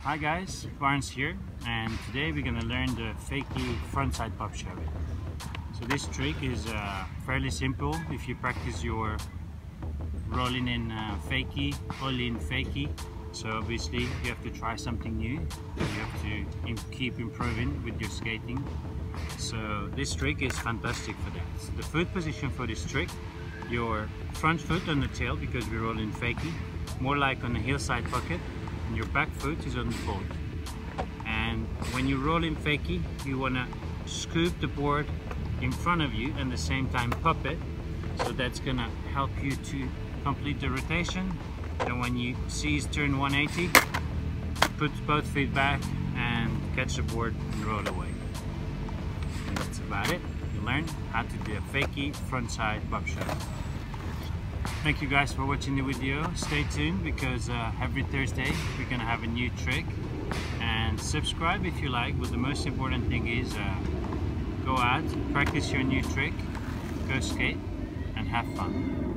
Hi guys, Barnes here, and today we're gonna learn the Fakie frontside pop sherry. So this trick is fairly simple if you practice your rolling in Fakie, all-in Fakie. So obviously you have to try something new. You have to keep improving with your skating. So this trick is fantastic for that. The foot position for this trick, your front foot on the tail because we're rolling Fakie, more like on the hillside pocket, and your back foot is on the board. And when you roll in Fakie, you want to scoop the board in front of you and at the same time pop it. So that's going to help you to complete the rotation. And when you seize turn 180, put both feet back and catch the board and roll away. And that's about it. You learn how to do a Fakie frontside pop sherry. Thank you guys for watching the video. Stay tuned because every Thursday we're gonna have a new trick, and subscribe if you like, but the most important thing is go out, practice your new trick, go skate and have fun.